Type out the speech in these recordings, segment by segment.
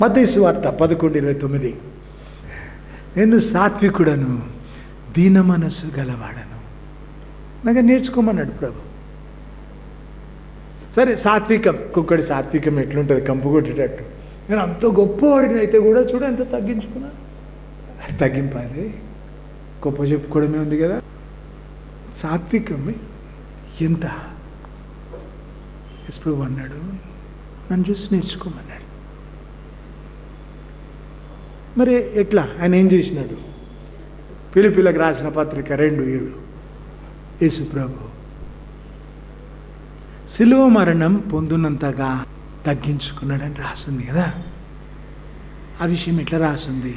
మత్తయి సువార్త 11:29. నేను సాత్వికుడను, దీన మనస్సు గలవాడను. నాకు నేర్చుకోమన్నాడు ప్రభు. సరే, సాత్వికం, ఒక్కొక్కటి సాత్వికం ఎట్లుంటుంది, కంపు కొట్టేటట్టు. నేను అంత గొప్పవాడిని అయితే కూడా చూడ ఎంత తగ్గించుకున్నా. తగ్గింపాలి, గొప్ప చెప్పుకోవడమే ఉంది కదా. సాత్వికం ఎంత ప్రభు అన్నాడు, నన్ను చూసి నేర్చుకోమన్నాడు. మరి ఎట్లా? ఆయన ఏం చేసినాడు? ఫిలిప్పీలకు రాసిన పత్రిక 2:7. యేసు ప్రభు సిలువ మరణం పొందునంతగా తగ్గించుకున్నాడని రాసింది కదా. ఆ విషయం ఎట్లా రాసింది?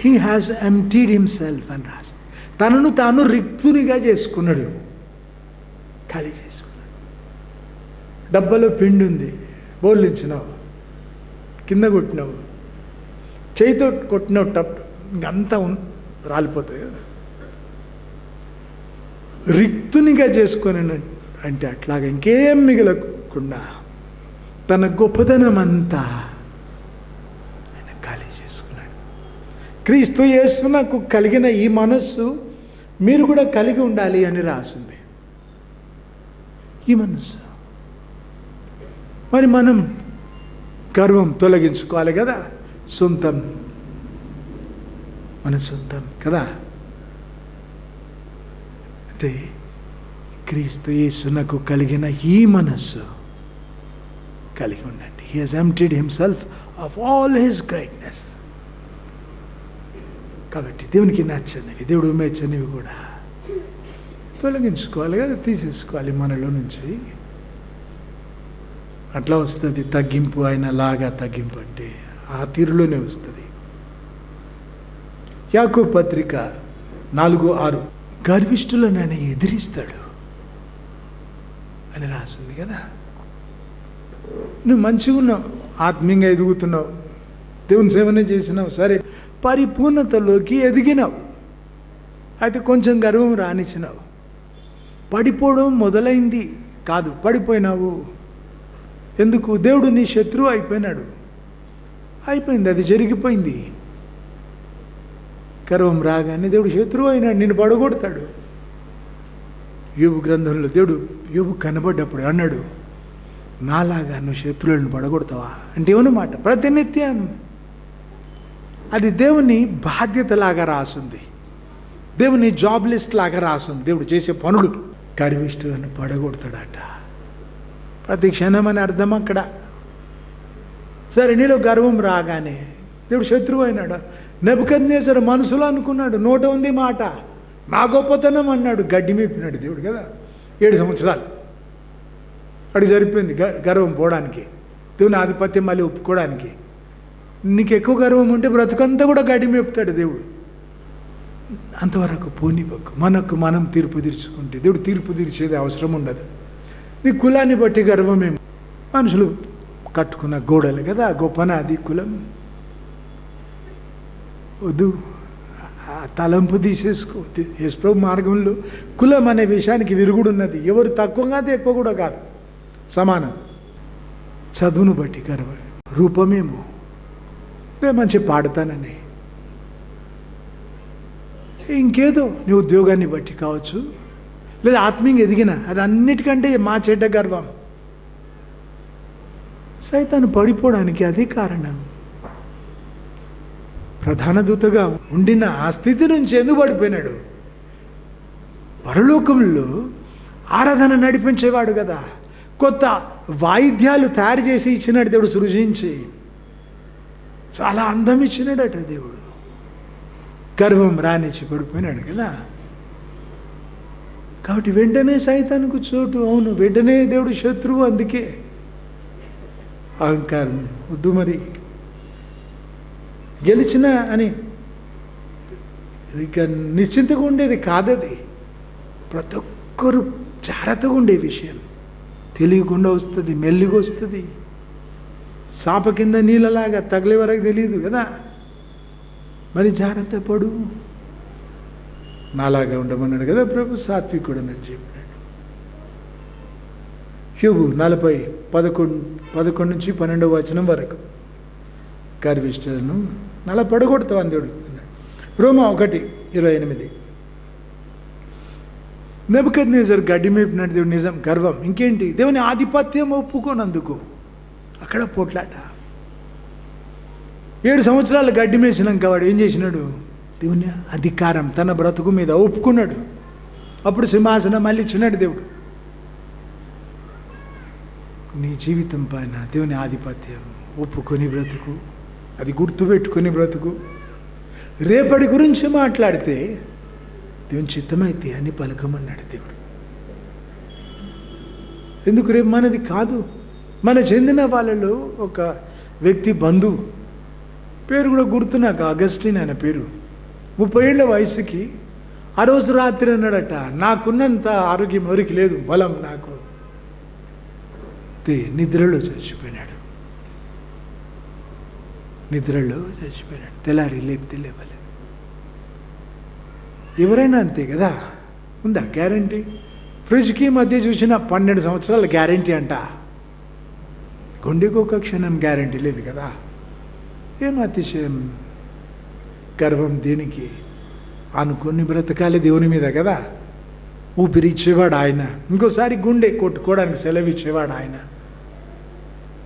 హీ హ్యాస్ ఎంప్టీడ్ హిమ్సెల్ఫ్ అని రాసి, తనను తాను రిక్తునిగా చేసుకున్నాడు, ఖాళీ చేసుకున్నాడు. డబ్బాలో పిండి ఉంది, బోర్లించినావు, కింద కొట్టినావు, చేయితో కొట్టినావు, టప్ ఇంకంతా రాలిపోతాయి కదా. రిక్తునిగా చేసుకొని అంటే అట్లాగా ఇంకేం మిగలకుండా తన గొప్పదనం అంతా ఆయన ఖాళీ చేసుకున్నాడు. క్రీస్తు యేసునకు కలిగిన ఈ మనస్సు మీరు కూడా కలిగి ఉండాలి అని రాసింది. ఈ మనస్సు మరి మనం గర్వం తొలగించుకోవాలి కదా. సొంతం, మన సొంతం కదా. అయితే క్రీస్తు యేసునకు కలిగిన ఈ మనస్సు కలిగి ఉండండి. He has emptied himself of all his greatness. కాబట్టి దేవునికి నచ్చనివి, దేవుడు మెచ్చనివి కూడా తొలగించుకోవాలి కదా, తీసేసుకోవాలి మనలో నుంచి. అట్లా వస్తుంది తగ్గింపు. ఆయనలాగా తగ్గింపు అంటే ఆ తీరులోనే వస్తుంది. యాకోబు పత్రిక 4:6, గర్విష్ఠులను ఆయన ఎదిరిస్తాడు అని రాసింది కదా. నువ్వు మంచిగా ఉన్నావు, ఆత్మీయంగా ఎదుగుతున్నావు, దేవుని సేవనే చేసినావు, సరే పరిపూర్ణతలోకి ఎదిగినావు. అయితే కొంచెం గర్వం రానిచ్చినావు, పడిపోవడం మొదలైంది కాదు, పడిపోయినావు. ఎందుకు? దేవుడు నీ శత్రువు అయిపోయినాడు, అయిపోయింది, అది జరిగిపోయింది. గర్వం రాగానే దేవుడు శత్రువు అయినాడు, నిన్ను పడగొడతాడు. యోబు గ్రంథంలో దేవుడు యోబు కనబడ్డప్పుడు అన్నాడు, నాలాగా నువ్వు శత్రువులను పడగొడతావా అంటే ఏమన్నమాట? ప్రతినిత్యం. అది దేవుని బాధ్యతలాగా రాసుంది, దేవుని జాబ్ లిస్ట్ లాగా రాసుంది. దేవుడు చేసే పనులు. గర్విష్ఠులను పడగొడతాడట ప్రతి క్షణం అని అర్థం అక్కడ. సరే, నీలో గర్వం రాగానే దేవుడు శత్రువు అయినాడు. నెబుకద్నెజరు మనసులో అనుకున్నాడు, నోట ఉంది మాట, నా గొప్పతనం అన్నాడు, గడ్డి మేపినాడు దేవుడు కదా 7 సంవత్సరాలు. అడిగి సరిపోయింది గర్వం పోవడానికి, దేవుని ఆధిపత్యం మళ్ళీ ఒప్పుకోవడానికి. నీకు ఎక్కువ గర్వం ఉంటే బ్రతుకంతా కూడా గడ్డి మేపుతాడు దేవుడు. అంతవరకు పోనివ్వకు. మనకు మనం తీర్పు తీర్చుకుంటే దేవుడు తీర్పు తీర్చేది అవసరం ఉండదు. నీ కులాన్ని బట్టి గర్వమేమో, మనుషులు కట్టుకున్న గోడలు కదా గొప్పన, అది కులం వద్దు. తలంపు తీసేసుకో. యేసుప్రభు మార్గంలో కులం అనే విషయానికి విరుగుడు ఉన్నది. ఎవరు తక్కువ కాదు, ఎక్కువ కూడా కాదు, సమానం. చదువును బట్టి గర్వం, రూపమేమో మంచి పాడతానని, ఇంకేదో నీ ఉద్యోగాన్ని బట్టి కావచ్చు, లేదా ఆత్మీయంగా ఎదిగిన, అది అన్నిటికంటే మా చెడ్డ గర్వం. సైతాను పడిపోవడానికి అదే కారణం. ప్రధాన దూతగా ఉండిన ఆ స్థితి నుంచి ఎందుకు పడిపోయినాడు? పరలోకంలో ఆరాధన నడిపించేవాడు కదా, కొత్త వాయిద్యాలు తయారు చేసి ఇచ్చినాడు దేవుడు, సృజించి చాలా అందం ఇచ్చినాడట దేవుడు. గర్వం రానిచ్చి పడిపోయినాడు కదా. కాబట్టి వెంటనే సైతానికి చోటు. అవును, వెంటనే దేవుడు శత్రువు. అందుకే అహంకారం వద్దు. మరి గెలిచిన అని ఇక నిశ్చింతగా ఉండేది కాదది. ప్రతి ఒక్కరు జాగ్రత్తగా ఉండే విషయం. తెలియకుండా వస్తుంది, మెల్లిగా వస్తుంది. సాప కింద నీళ్ళలాగా తగిలే వరకు తెలియదు కదా. మరి జాగ్రత్త పడు. నాలాగా ఉండమన్నాడు కదా ప్రభు, సాత్వికుడు అని చెప్పినాడు. యోబు 40:11-12 వరకు. గర్విష్ఠులను అలా పడగొడతావు అని దేవుడు అన్నాడు. రోమా 1:28. నెబుకద్నెజరు గడ్డి మేపినాడు దేవుడు, నిజం, గర్వం. ఇంకేంటి? దేవుని ఆధిపత్యం ఒప్పుకోనందుకు అక్కడ పోట్లాట. 7 సంవత్సరాలు గడ్డి మేసినాక వాడు ఏం చేసినాడు? దేవుని అధికారం తన బ్రతుకు మీద ఒప్పుకున్నాడు. అప్పుడు సింహాసనం మళ్ళీ ఇచ్చినాడు దేవుడు. నీ జీవితం పైన దేవుని ఆధిపత్యం ఒప్పుకొని బ్రతుకు, అది గుర్తుపెట్టుకొని బ్రతుకు. రేపటి గురించి మాట్లాడితే దేవుని చిత్తమైతే అని పలకమన్నాడు దేవుడు. ఎందుకు? రేపు మనది కాదు. మన చెందిన వాళ్ళలో ఒక వ్యక్తి బంధువు, పేరు కూడా గుర్తు నాకు, అగస్టిన్ ఆయన పేరు. 30 ఏళ్ల వయసుకి ఆ రోజు రాత్రి అన్నాడట, నాకున్నంత ఆరోగ్యం ఎవరికి లేదు, బలం నాకు. నిద్రలో చచ్చిపోయినాడు. నిద్రలో చచ్చిపోయినాడు. తెల్లారి లేపితే లేవలేదు. ఎవరైనా అంతే కదా. ఉందా గ్యారంటీ? ఫ్రిడ్జ్కి మధ్య చూసిన 12 సంవత్సరాల గ్యారంటీ అంట. గుండెకు ఒక క్షణం గ్యారంటీ లేదు కదా. ఏం అతిశయం! గర్వం దేనికి? అనుకుని బ్రతకాలి దేవుని మీద కదా. ఊపిరి ఇచ్చేవాడు ఆయన, ఇంకోసారి గుండె కొట్టుకోవడానికి సెలవు ఇచ్చేవాడు ఆయన.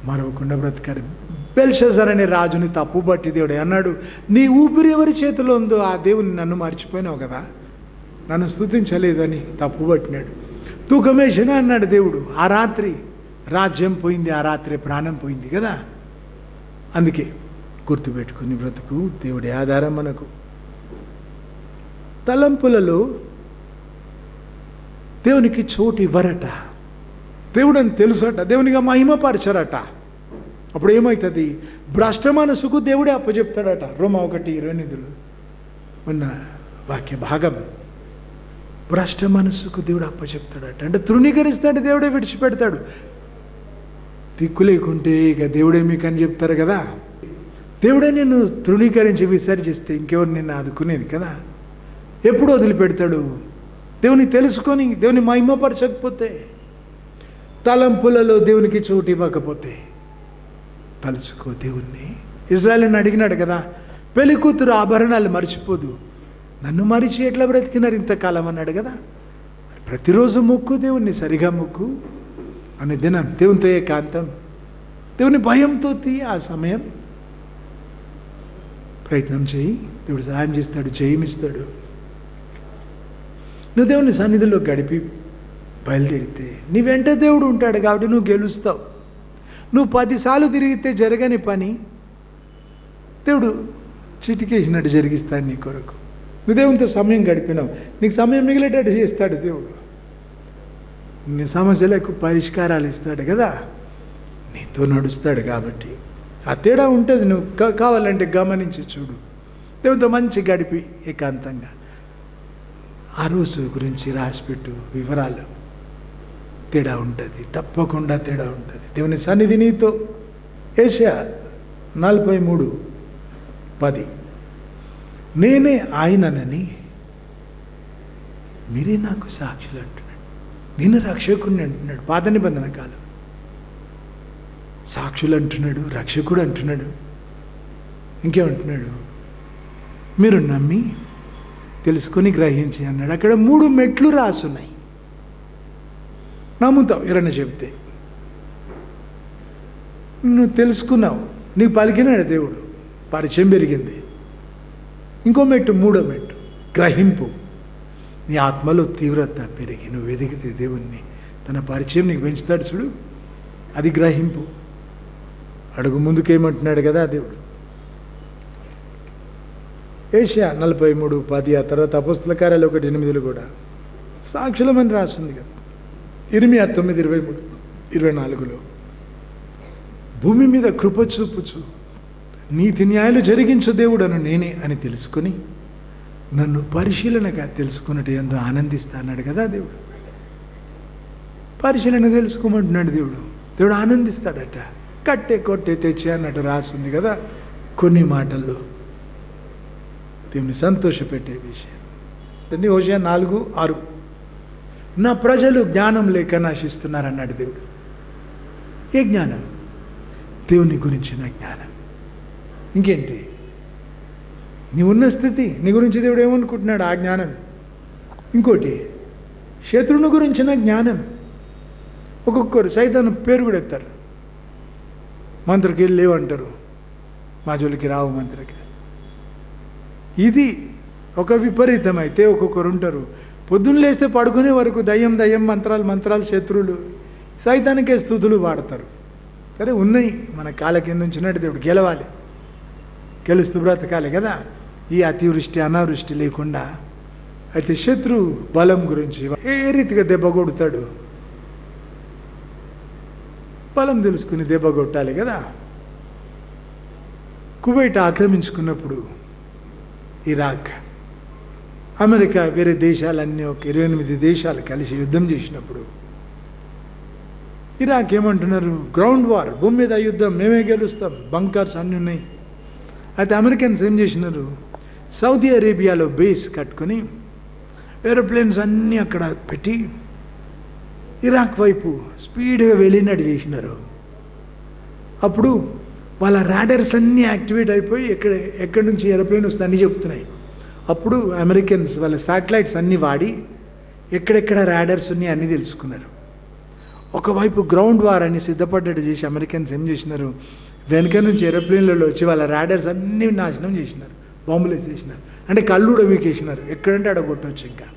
మరవకుండా బ్రతకాలి. బెల్షజర్ అనే రాజుని తప్పుబట్టి దేవుడు అన్నాడు, నీ ఊపిరి ఎవరి చేతిలో ఉందో ఆ దేవుని నన్ను మర్చిపోయినావు కదా, నన్ను స్తుతించలేదని తప్పుబట్టినాడు. తూకమేసిన అన్నాడు దేవుడు. ఆ రాత్రి రాజ్యం పోయింది, ఆ రాత్రి ప్రాణం పోయింది కదా. అందుకే గుర్తుపెట్టుకుని బ్రతుకు. దేవుడి ఆధారం మనకు. తలంపులలో దేవునికి చోటు ఇవ్వరట. దేవుడు అని తెలుసట, దేవునిగా మహిమపరచరట. అప్పుడు ఏమవుతుంది? భ్రష్ట మనసుకు దేవుడే అప్పచెప్తాడట. రోమా 1:28 ఉన్న వాక్య భాగం. భ్రష్ట మనసుకు దేవుడు అప్పచెప్తాడట. అంటే తృణీకరిస్తాడు, దేవుడే విడిచిపెడతాడు. దిక్కు లేకుంటే ఇక దేవుడే మీకు అని చెప్తారు కదా. దేవుడే నిన్ను తృణీకరించి విసర్జిస్తే ఇంకెవరు నిన్ను ఆదుకునేది కదా. ఎప్పుడు వదిలిపెడతాడు? దేవుని తెలుసుకొని దేవుని మహిమపరచకపోతే, తలంపులలో దేవునికి చోటు ఇవ్వకపోతే. తలుచుకో దేవుణ్ణి. ఇజ్రాయేలుని అడిగినాడు కదా, పెళ్లి కూతురు ఆభరణాలు మర్చిపోదు, నన్ను మరిచి ఎట్లా బ్రతికినారు ఇంతకాలం అన్నాడు కదా. ప్రతిరోజు మొక్కు దేవుణ్ణి, సరిగా మొక్కు. అనే దినం దేవునితో ఏకాంతం, దేవుని భయంతో ఆ సమయం ప్రయత్నం చేయి. దేవుడు సహాయం చేస్తాడు, జయమిస్తాడు. నువ్వు దేవుని సన్నిధిలో గడిపి బయలుదేరితే నీ వెంట దేవుడు ఉంటాడు కాబట్టి నువ్వు గెలుస్తావు. నువ్వు 10 సార్లు తిరిగితే జరగని పని దేవుడు చిటికేసినట్టు జరిగిస్తాడు నీ కొరకు. నువ్వు దేవునితో సమయం గడిపినావు, నీకు సమయం మిగిలేటట్టు చేస్తాడు దేవుడు. నీ సమస్యలకు పరిష్కారాలు ఇస్తాడు కదా, నీతో నడుస్తాడు. కాబట్టి ఆ తేడా ఉంటుంది. నువ్వు కావాలంటే గమనించి చూడు. దేవునితో మంచి గడిపి ఏకాంతంగా ఆ రోజు గురించి రాసిపెట్టు వివరాలు. తేడా ఉంటుంది, తప్పకుండా తేడా ఉంటుంది. దేవుని సన్నిధి నీతో. యెషయా 43:10 నేనే ఆయననని మీరే నాకు సాక్షులు అంటున్నాడు. నేను రక్షకుడిని అంటున్నాడు. పాత నిబంధన కాలం సాక్షులు అంటున్నాడు, రక్షకుడు అంటున్నాడు. ఇంకేమంటున్నాడు? మీరు నమ్మి తెలుసుకొని గ్రహించి అన్నాడు. అక్కడ 3 మెట్లు రాసున్నాయి. నమ్ముతావు ఎవరన్నా చెప్తే. నువ్వు తెలుసుకున్నావు, నీకు పలికినాడు దేవుడు, పరిచయం పెరిగింది. ఇంకో మెట్టు, 3వ మెట్టు గ్రహింపు. నీ ఆత్మలో తీవ్రత పెరిగి నువ్వు వెదిగితే దేవుణ్ణి, తన పరిచయం నీకు పెంచుతాడు చూడు, అది గ్రహింపు. అడుగు ముందుకేమంటున్నాడు కదా దేవుడు. యెషయా 43:10 ఆ తర్వాత అపోస్తల కార్యాలు 1:8 కూడా సాక్షులమని రాస్తుంది కదా. ఇర్మియా 9:23-24 భూమి మీద కృప చూపుచు నీతి న్యాయాలు జరిగించు దేవుడను నేనే అని తెలుసుకొని నన్ను పరిశీలనగా తెలుసుకున్నట్టు ఎంతో ఆనందిస్తా అన్నాడు కదా దేవుడు. పరిశీలన తెలుసుకోమంటున్నాడు దేవుడు. దేవుడు ఆనందిస్తాడట. కట్టే కొట్టే తెచ్చి అన్నట్టు రాస్తుంది కదా కొన్ని మాటల్లో. దేవుని సంతోషపెట్టే విషయం. హోషేయ 4:6 నా ప్రజలు జ్ఞానం లేక నశిస్తున్నారన్నాడు దేవుడు. ఏ జ్ఞానం? దేవుని గురించిన జ్ఞానం. ఇంకేంటి నీ ఉన్న స్థితి, నీ గురించి దేవుడు ఏమనుకుంటున్నాడు, ఆ జ్ఞానం. ఇంకోటి శత్రువుని గురించిన జ్ఞానం. ఒక్కొక్కరు సైతాను పేరు కూడా ఎత్తారు. మంత్రకి వెళ్ళి లేవంటారు, మా జోలికి రావు మంత్రకి. ఇది ఒక విపరీతం. అయితే ఒక్కొక్కరు ఉంటారు, పొద్దున్న లేస్తే పడుకునే వరకు దయ్యం దయ్యం, మంత్రాలు మంత్రాలు, శత్రువులు, సైతానికే స్తుతులు వాడతారు. సరే ఉన్నాయి, మన కాళ్ళ కింద ఉంచినట్టు దేవుడు గెలవాలి, గెలుస్తూ బ్రతకాలి కదా, ఈ అతివృష్టి అనావృష్టి లేకుండా. అయితే శత్రు బలం గురించి ఏ రీతిగా దెబ్బ కొడతాడు, బలం తెలుసుకుని దెబ్బ కొట్టాలి కదా. కువైట్ ఆక్రమించుకున్నప్పుడు ఇరాక్, అమెరికా, వేరే దేశాలన్నీ ఒక 28 దేశాలు కలిసి యుద్ధం చేసినప్పుడు ఇరాక్ ఏమంటున్నారు, గ్రౌండ్ వార్, భూమి మీద యుద్ధం, మేమే గెలుస్తాం, బంకర్స్ అన్నీ ఉన్నాయి. అయితే అమెరికన్స్ ఏం చేసినారు, సౌదీ అరేబియాలో బేస్ కట్టుకొని ఏరోప్లేన్స్ అన్నీ అక్కడ పెట్టి ఇరాక్ వైపు స్పీడ్గా వెళ్ళినట్టు చేసినారు. అప్పుడు వాళ్ళ రాడర్స్ అన్నీ యాక్టివేట్ అయిపోయి ఎక్కడి నుంచి ఏరోప్లేన్ వస్తే అన్నీ చెప్తున్నాయి. అప్పుడు అమెరికన్స్ వాళ్ళ శాటిలైట్స్ అన్నీ వాడి ఎక్కడెక్కడ రాడర్స్ ఉన్నాయి అన్నీ తెలుసుకున్నారు. ఒకవైపు గ్రౌండ్ వార్ అని సిద్ధపడ్డట్టు చేసి అమెరికన్స్ ఏం చేసినారు, వెనక నుంచి ఏరోప్లేన్లలో వచ్చి వాళ్ళ రాడర్స్ అన్నీ నాశనం చేసినారు, బాంబులు వేసేసినారు. అంటే కళ్ళు కూడా వీకేసినారు, ఎక్కడంటే అక్కడ కొట్టవచ్చు. ఇంకా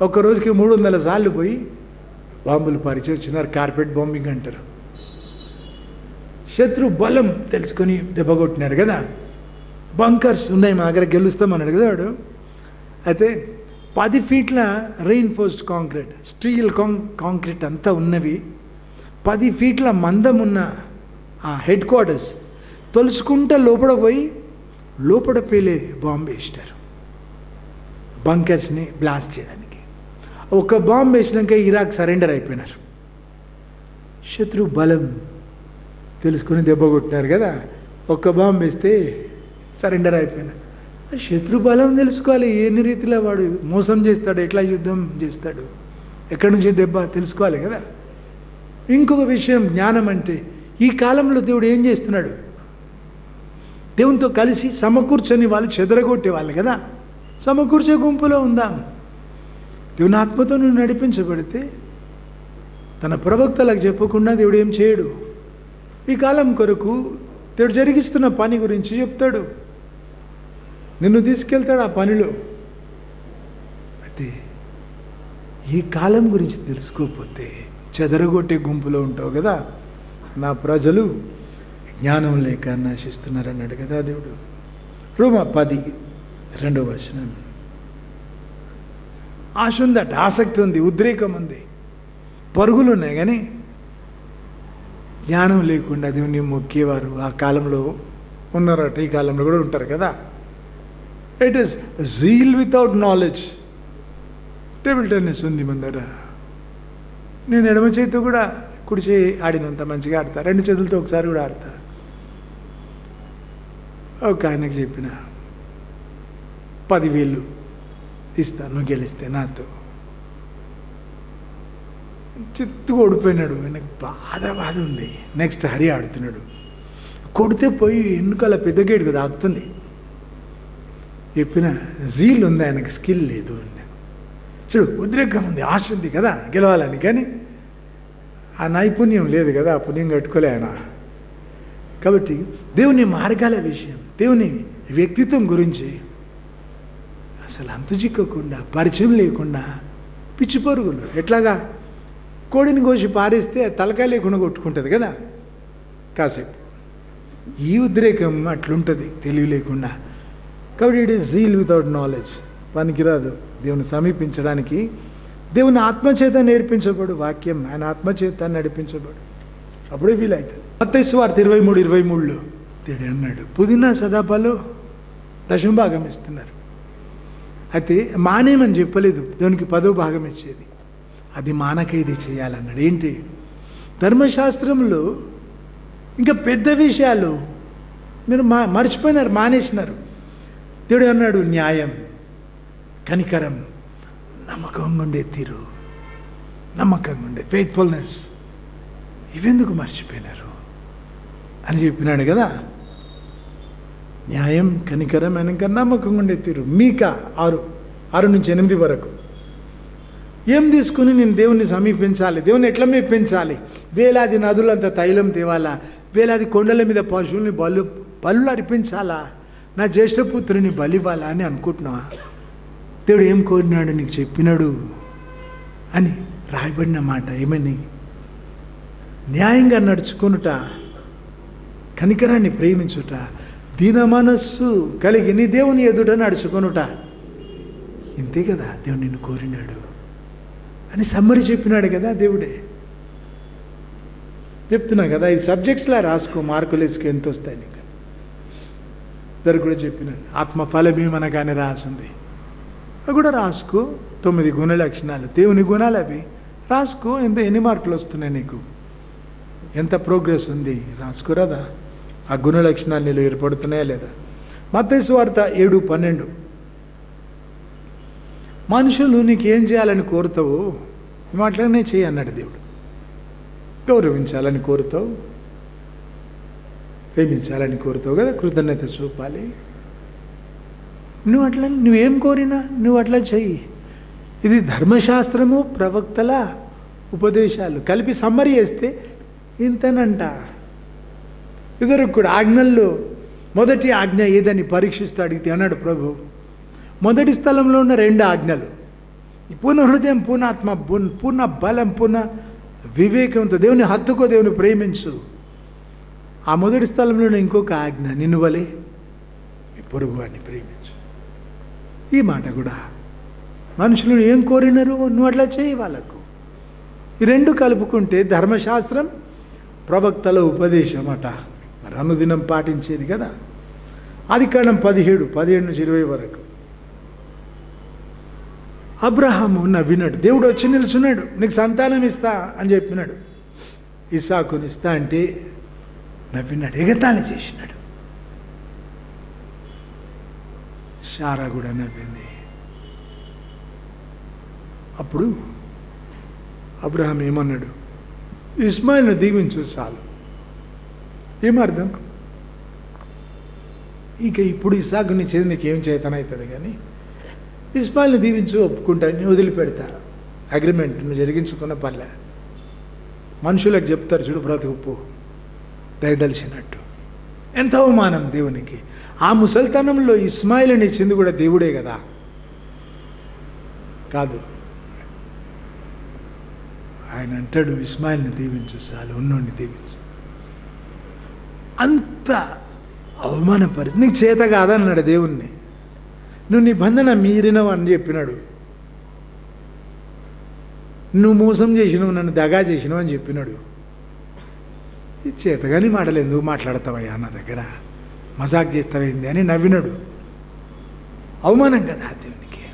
ఒక్కరోజుకి 300 సార్లు పోయి బాంబులు పరిచి వచ్చినారు. కార్పెట్ బాంబింగ్ అంటారు. శత్రు బలం తెలుసుకొని దెబ్బ కొట్టినారు కదా. బంకర్స్ ఉన్నాయి మా దగ్గర, గెలుస్తామన్నాడు కదా వాడు. అయితే 10 ఫీట్ల రెయిన్ఫోర్స్డ్ కాంక్రీట్, స్టీల్ కాంక్రీట్ అంతా ఉన్నవి, 10 ఫీట్ల మందం ఉన్న ఆ హెడ్ క్వార్టర్స్ తొలుచుకుంటా లోపల పోయి లోపల పేలే బాంబు వేసినారు బంకర్స్ని బ్లాస్ట్ చేయడానికి. ఒక బాంబు వేసినాక ఇరాక్ సరెండర్ అయిపోయినారు. శత్రు బలం తెలుసుకుని దెబ్బ కొట్టినారు కదా. ఒక్క బాంబు వేస్తే సరెండర్ అయిపోయినారు. శత్రు బలం తెలుసుకోవాలి, ఎన్ని రీతిలో వాడు మోసం చేస్తాడు, ఎట్లా యుద్ధం చేస్తాడు, ఎక్కడి నుంచి దెబ్బ తెలుసుకోవాలి కదా. ఇంకొక విషయం జ్ఞానం అంటే, ఈ కాలంలో దేవుడు ఏం చేస్తున్నాడు, దేవునితో కలిసి సమకూర్చని వాళ్ళు చెదరగొట్టే వాళ్ళు కదా, సమకూర్చే గుంపులో ఉందాం. దేవుని ఆత్మతో నువ్వు నడిపించబడితే తన ప్రవక్తలకు చెప్పకుండా దేవుడు ఏం చేయడు. ఈ కాలం కొరకు దేవుడు జరిగిస్తున్న పని గురించి చెప్తాడు, నిన్ను తీసుకెళ్తాడు ఆ పనిలో. అయితే ఈ కాలం గురించి తెలుసుకోకపోతే చెదరగొట్టే గుంపులో ఉంటావు కదా. నా ప్రజలు జ్ఞానం లేక నశిస్తున్నారు అన్నాడు కదా దేవుడు. రోమా 10:2 ఆశ ఉందట, ఆసక్తి ఉంది, ఉద్రేకం ఉంది, పరుగులు ఉన్నాయి, కానీ జ్ఞానం లేకుండా దేవుని మొక్కేవారు ఆ కాలంలో ఉన్నారట, ఈ కాలంలో కూడా ఉంటారు కదా. It is zeal without knowledge. Table tennis ఉంది మన దగ్గర. నేను ఎడమ చేతితో కూడా కుడి చేయి ఆడినంత మంచిగా ఆడతా, 2 చేతులతో ఒకసారి కూడా ఆడతా. ఒక ఆయనకు చెప్పిన 10,000 ఇస్తా నువ్వు గెలిస్తే నాతో. చిత్తుగా ఓడిపోయినాడు. ఆయనకు బాధ ఉంది. నెక్స్ట్ హరి ఆడుతున్నాడు. కొడితే పోయి ఎన్నికల పెద్ద గేటు కదా ఆగుతుంది. చెప్పిన జీల్ ఉంది ఆయనకు, స్కిల్ లేదు. చూడు, ఉద్రేకం ఉంది, ఆశ ఉంది కదా గెలవాలని, కానీ ఆ నైపుణ్యం లేదు కదా, ఆ పుణ్యం కట్టుకోలే ఆయన. కాబట్టి దేవుని మార్గాల విషయం, దేవుని వ్యక్తిత్వం గురించి అసలు అంతు చిక్కకుండా, పరిచయం లేకుండా పిచ్చి పరుగులు. ఎట్లాగా కోడిని కోసి పారేస్తే తలకాయ లేకుండా కొట్టుకుంటుంది కదా కాసేపు. ఈ ఉద్రేకం అట్లుంటుంది తెలివి లేకుండా. కాబట్టి it is zeal without knowledge. పనికిరాదు దేవుని సమీపించడానికి. దేవుని ఆత్మచేత నేర్పించబడు వాక్యం, ఆయన ఆత్మచేత నడిపించబడు, అప్పుడే వీలవుతుంది. మత్తయి సువార్త 23:23 దేవుడు అన్నాడు, పుదీనా సదాపాలు 10వ భాగం ఇస్తున్నారు. అయితే మానేమని చెప్పలేదు, దేవునికి 10వ భాగం ఇచ్చేది. అది మానక ఇది చేయాలన్నాడు. ఏంటి, ధర్మశాస్త్రంలో ఇంకా పెద్ద విషయాలు మీరు మర్చిపోయినారు, మానేసినారు. దేవుడు అన్నాడు, న్యాయం, కనికరం, నమ్మకంగా ఉండే తీరు, నమ్మకంగా ఉండే ఫెయిత్ఫుల్నెస్, ఇవెందుకు మర్చిపోయినారు అని చెప్పినాడు కదా. న్యాయం, కనికరం, వెనక నమ్మకంగా ఉండే తీరు. మీకా 6-8 వరకు. ఏం తీసుకుని నేను దేవుణ్ణి సమీపించాలి? దేవుని ఎట్లా మెప్పించాలి? వేలాది నదులంత తైలం తేవాలా? వేలాది కొండల మీద పశువుల్ని బలు అర్పించాలా? నా జ్యేష్ఠపుత్రుని బలివ్వాలా అని అనుకుంటున్నావా? దేవుడు ఏం కోరినాడు నీకు చెప్పినాడు అని రాయబడిన మాట ఏమని? న్యాయంగా నడుచుకొనుట, కనికరాన్ని ప్రేమించుట, దీన మనస్సు కలిగి నీ దేవుని ఎదుట నడుచుకొనుట. ఇంతే కదా దేవుడు నిన్ను కోరినాడు అని సమ్మరి చెప్పినాడు కదా దేవుడే. చెప్తున్నా కదా, ఈ సబ్జెక్ట్స్లా రాసుకో, మార్కులు వేసుకు ఎంత వస్తాయి నీకు. ఇద్దరు కూడా చెప్పినాడు. ఆత్మఫలమే మనగానే రాసింది, అవి కూడా రాసుకో. 9 గుణ లక్షణాలు, దేవుని గుణాలు అవి రాసుకో. ఎన్ని మార్కులు వస్తున్నాయి నీకు, ఎంత ప్రోగ్రెస్ ఉంది రాసుకోరాదా? ఆ గుణ లక్షణాలు నీళ్ళు ఏర్పడుతున్నాయా లేదా? మత్తయి సువార్త 7:12. మనుషులు నీకేం చేయాలని కోరుతావు నువ్వు అట్లనే చేయి అన్నాడు దేవుడు. గౌరవించాలని కోరుతావు, ప్రేమించాలని కోరుతావు కదా, కృతజ్ఞత చూపాలి. నువ్వేం కోరినా నువ్వు అట్లా చెయ్యి. ఇది ధర్మశాస్త్రము, ప్రవక్తల ఉపదేశాలు కలిపి సమ్మరి చేస్తే ఇంతనంట. ఇద్దరు కూడా ఆజ్ఞల్లో మొదటి ఆజ్ఞ ఏదని పరీక్షిస్తూ అడిగితే అన్నాడు ప్రభు, మొదటి స్థలంలో ఉన్న 2 ఆజ్ఞలు, పూర్ణ హృదయం, పూర్ణాత్మ, పూర్ణ బలం, పూర్ణ వివేకంతో దేవుని హత్తుకో, దేవుని ప్రేమించు. ఆ మొదటి స్థలంలో ఉన్న ఇంకొక ఆజ్ఞ, నిన్ను వలె ఈ పొరుగు వాడిని ప్రేమించు. ఈ మాట కూడా మనుషులు ఏం కోరినారు నువ్వు అట్లా చేయి వాళ్ళకు. ఈ 2 కలుపుకుంటే ధర్మశాస్త్రం, ప్రవక్తల ఉపదేశం అట. మరి అనుదినం పాటించేది కదా. ఆదికాండం 17:17-20 వరకు. అబ్రహాము నవ్వినాడు. దేవుడు వచ్చి నిల్చున్నాడు, నీకు సంతానం ఇస్తా అని చెప్పినాడు. ఇస్సాకుని ఇస్తా అంటే నవ్వినాడు, ఎగతాళి చేసినాడు. శారా కూడా నవ్వింది. అప్పుడు అబ్రహాం ఏమన్నాడు, ఇస్మాయిల్ను దీవించు చాలు. ఏమర్థం? ఇక ఇప్పుడు ఇస్సాకుని చేసి నీకేం చేతనవుతుంది, కానీ ఇస్మాయిల్ని దీవించు, ఒప్పుకుంటాను, వదిలిపెడతా. అగ్రిమెంట్ నువ్వు జరిగించుకున్న పర్లే. మనుషులకు చెప్తారు చూడు, బ్రతుకుప్పు దయదలిచినట్టు. ఎంత అవమానం దేవునికి. ఆ ముసల్తనంలో ఇస్మాయిల్ని ఇచ్చింది కూడా దేవుడే కదా, కాదు. ఆయన అంటాడు, ఇస్మాయిల్ని దీవించు చాలు, ఉన్నోడిని దీవించు. అంత అవమానపరిచి నీకు చేత కాదన్నాడు దేవుణ్ణి. నువ్వు నిబంధన మీరినవు అని చెప్పినాడు. నువ్వు మోసం చేసినావు, నన్ను దగా చేసినావు అని చెప్పినాడు. ఈ చేతగాని మాటలు ఎందుకు మాట్లాడతావయ్యా నా దగ్గర, మజాక్ చేస్తావేంది అని నవ్వినాడు. అవమానం కదా దేవునికి.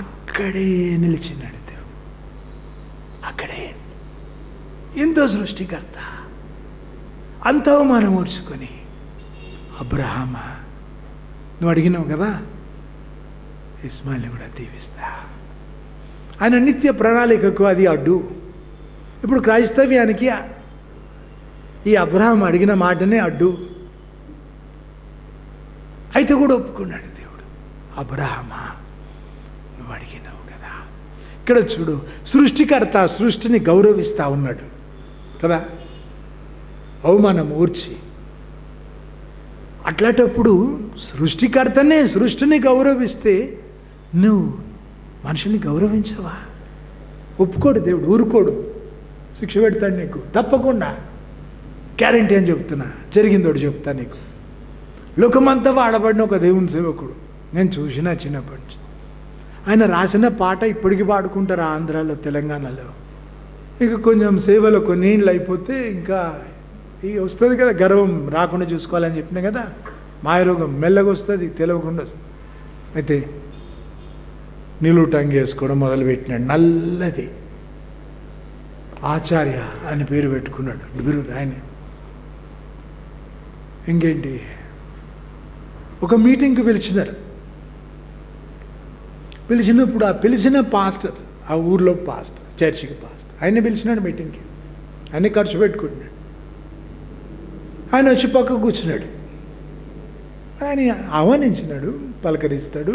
అక్కడే నిలిచినాడు దేవుడు. అక్కడే ఎంతో సృష్టికర్త అంత అవమానం ఓర్చుకొని, అబ్రహామా నువ్వు అడిగినావు కదా, ఇస్మాయిల్ని కూడా దీవిస్తా. ఆయన నిత్య ప్రణాళికకు అది అడ్డు. ఇప్పుడు క్రైస్తవ్యానికి ఈ అబ్రహాం అడిగిన మాటనే అడ్డు. అయితే కూడా ఒప్పుకున్నాడు దేవుడు. అబ్రహామా నువ్వు అడిగినావు కదా. ఇక్కడ చూడు, సృష్టికర్త సృష్టిని గౌరవిస్తా ఉన్నాడు కదా, అవమానం ఊర్చి. అట్లాంటప్పుడు సృష్టికర్తనే సృష్టిని గౌరవిస్తే నువ్వు మనుషుల్ని గౌరవించవా? ఒప్పుకోడు దేవుడు, ఊరుకోడు, శిక్ష పెడతాడు నీకు తప్పకుండా. గ్యారంటీ అని చెప్తున్నా, జరిగిందోడు చెప్తా నీకు. లోకమంతా వాడబడిన ఒక దేవుని సేవకుడు నేను చూసిన చిన్నప్పటి నుంచి. ఆయన రాసిన పాట ఇప్పటికీ పాడుకుంటారు ఆంధ్రాలో, తెలంగాణలో. ఇక కొంచెం సేవలో కొన్ని ఏళ్ళు అయిపోతే ఇంకా ఇక వస్తుంది కదా, గర్వం రాకుండా చూసుకోవాలని చెప్పినా కదా, మాయరోగం మెల్లగా వస్తుంది, తెలియకుండా వస్తుంది. అయితే నిలువుటంగి వేసుకోవడం మొదలుపెట్టినాడు. నల్లది ఆచార్య అని పేరు పెట్టుకున్నాడు, బిరుదు ఆయన. ఇంకేంటి, ఒక మీటింగ్కి పిలిచినారు. పిలిచినప్పుడు ఆ పిలిచిన పాస్టర్, ఆ ఊర్లో పాస్టర్, చర్చికి పాస్టర్, ఆయన పిలిచినాడు మీటింగ్కి. ఆయన ఖర్చు పెట్టుకుంటున్నాడు. ఆయన వచ్చి పక్కకు కూర్చున్నాడు. ఆయన ఆహ్వానించినాడు, పలకరిస్తాడు,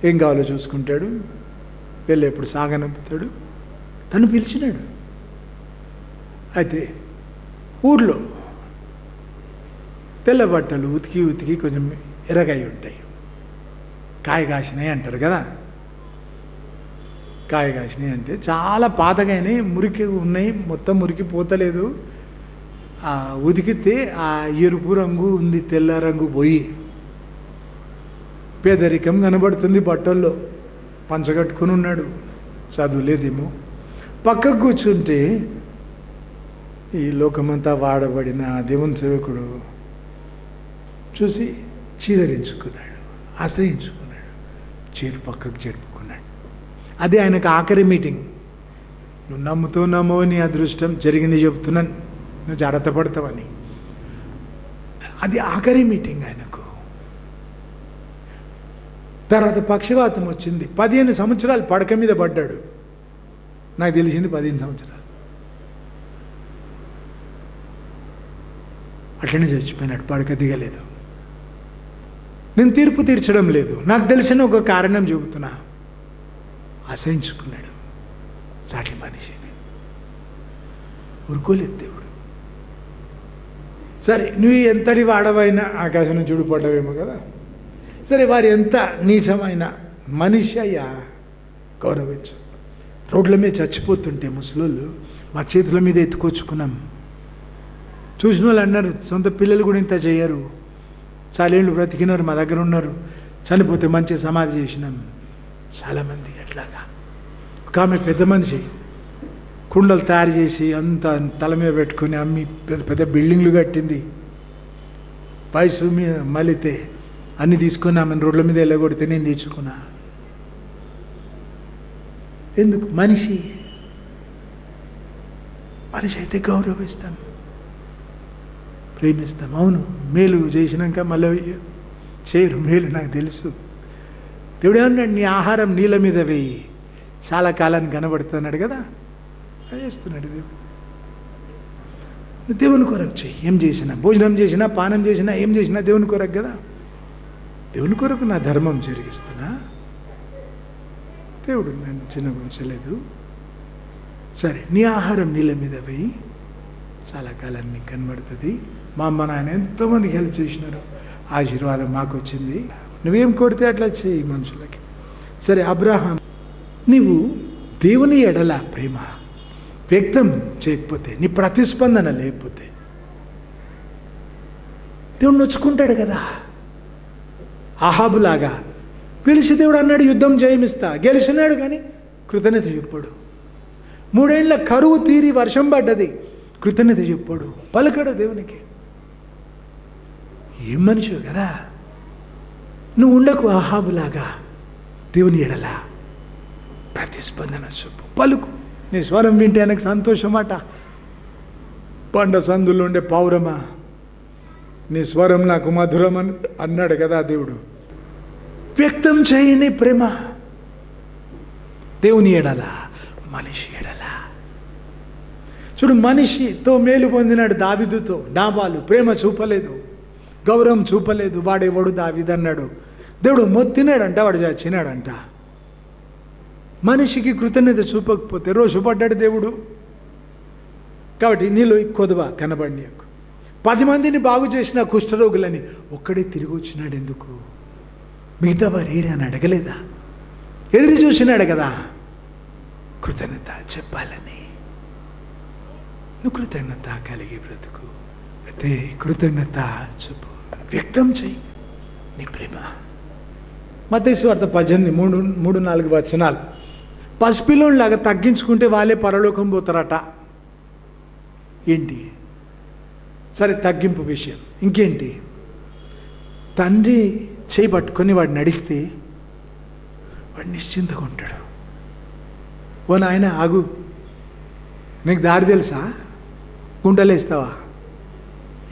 ఏం కావాలో చూసుకుంటాడు, వెళ్ళేప్పుడు సాగనంపుతాడు. తను పిలిచినాడు. అయితే ఊర్లో తెల్ల బట్టలు ఉతికి ఉతికి కొంచెం ఎర్రగాయి ఉంటాయి, కాయ కాసినాయి అంటారు కదా. కాయ కాసినాయి అంటే చాలా పాతగానే మురికి ఉన్నాయి, మొత్తం మురికి పోతలేదు. ఉతికితే ఆ ఎరుపు రంగు ఉంది, తెల్ల రంగు పోయి పేదరికం కనబడుతుంది. బట్టల్లో పంచగట్టుకుని ఉన్నాడు, చదువులేదేమో. పక్కకు కూర్చుంటే ఈ లోకమంతా వాడబడిన దేవుని సేవకుడు చూసి చీదరించుకున్నాడు, ఆశ్రయించుకున్నాడు, పక్కకు చేరుకున్నాడు. అది ఆయనకు ఆఖరి మీటింగ్. నువ్వు నమ్ముతూ నమ్మవు, నీ అదృష్టం జరిగింది చెప్తున్నాను, నువ్వు జాగ్రత్త పడతావని. అది ఆఖరి మీటింగ్ ఆయనకు. తర్వాత పక్షవాతం వచ్చింది. 15 సంవత్సరాలు పడక మీద పడ్డాడు. నాకు తెలిసింది 15 సంవత్సరాలు. అట్లనే చచ్చిపోయినాడు, పడక దిగలేదు. నేను తీర్పు తీర్చడం లేదు, నాకు తెలిసిన ఒక కారణం చెబుతున్నా. అసహించుకున్నాడు సాటి మనిషిని, ఊరుకోలేదు దేవుడు. సరే, నువ్వు ఎంతటి వాడవైనా ఆకాశం నుంచి ఊడిపడ్డావేమో కదా. సరే, వారు ఎంత నీచమైన మనిషి అయ్యా, గౌరవించు. రోడ్ల మీద చచ్చిపోతుంటే ముసలోళ్ళు మా చేతుల మీద ఎత్తుకొచ్చుకున్నాం. చూసిన వాళ్ళు అన్నారు, సొంత పిల్లలు కూడా ఇంత చేయరు, చాలేళ్ళు బ్రతికినారు, మా దగ్గర ఉన్నారు, చనిపోతే మంచి సమాధి చేసినాం. చాలామంది అట్లాగా. ఒక ఆమె పెద్ద మనిషి కుండలు తయారు చేసి అంత తల మీద పెట్టుకుని అమ్మి పెద్ద పెద్ద బిల్డింగ్లు కట్టింది. వయసు మీద మలితే అన్ని తీసుకొని ఆమెను రోడ్ల మీద వెళ్ళగొడితే నేను తెచ్చుకున్నా. ఎందుకు? మనిషి అయితే గౌరవిస్తాం, ప్రేమిస్తాం. అవును, మేలు చేసినాక మళ్ళీ చేయరు మేలు, నాకు తెలుసు. దేవుడు ఏమన్నాడు? నీ ఆహారం నీళ్ళ మీద వేయి, చాలా కాలానికి కనబడుతున్నాడు కదా. అది చేస్తున్నాడు దేవుడు. దేవుని కొరకు చెయ్యి. ఏం చేసినా, భోజనం చేసినా, పానం చేసినా, ఏం చేసినా దేవుని కొరకు కదా. దేవుని కొరకు నా ధర్మం జరిగిస్తున్నా. దేవుడు నన్ను చిన్నగుంచలేదు. సరే, నీ ఆహారం నీళ్ళ మీద వేయి, చాలా కాలానికి కనబడుతుంది. మా అమ్మ నాయన ఎంతోమందికి హెల్ప్ చేసినారు, ఆశీర్వాదం మాకు వచ్చింది. నువ్వేం కొడితే అట్లా చేయి మనుషులకి. సరే, అబ్రహాం, నీవు దేవుని ఎడల ప్రేమ వ్యక్తం చేయకపోతే, నీ ప్రతిస్పందన లేకపోతే దేవుడు నొచ్చుకుంటాడు కదా. అహాబులాగా పిలిచి దేవుడు అన్నాడు, యుద్ధం జయమిస్తా, గెలిచినాడు, కానీ కృతజ్ఞత చెప్పాడు. 3 ఏళ్ల కరువు తీరి వర్షం పడ్డది, కృతజ్ఞత చెప్పాడు, పలకడు దేవునికి. ఏం మనిషి కదా. నువ్వు ఉండకు అహాబులాగా. దేవుని ఎడల ప్రతిస్పందన చూపు, పలుకు. నీ స్వరం వింటే ఆయనకు సంతోషమాట. పండ సందులో ఉండే పౌరమా, నీ స్వరం నాకు మధురం అన్నాడు కదా దేవుడు. వ్యక్తం చేయని ప్రేమ దేవుని ఎడల, మనిషి ఎడల. చూడు, మనిషితో మేలు పొందినాడు దావీదుతో. నాబాలు ప్రేమ చూపలేదు, గౌరవం చూపలేదు. వాడేవాడు దావీదు అన్నాడు. దేవుడు మొత్తినాడంట, వాడు చచ్చినాడంట. మనిషికి కృతజ్ఞత చూపకపోతే రోషపడ్డాడు దేవుడు. కాబట్టి నీలో కొదవ కనబడినకు. 10 మందిని బాగు చేసిన కుష్ఠరోగులని ఒక్కడే తిరిగి వచ్చినాడు. ఎందుకు? మిగతా వారు ఏరి అని అడగలేదా? ఎదురు చూసినాడు కదా. కృతజ్ఞత చెప్పాలని. నువ్వు కృతజ్ఞత కలిగి బ్రతుకు. అయితే కృతజ్ఞత చూపు, వ్యక్తం చెయ్యి నీ ప్రేమ. మత్తయి సువార్త 18:3-4 వచనాలు. పసిపిల్లోనిలాగా తగ్గించుకుంటే వాళ్ళే పరలోకం పోతారట. ఏంటి? సరే, తగ్గింపు విషయం. ఇంకేంటి? తండ్రి చేయి పట్టుకొని వాడు నడిస్తే వాడు నిశ్చింతగా ఉంటాడు. ఓ నాయన ఆగు, నీకు దారి తెలుసా? గుంటలేస్తావా?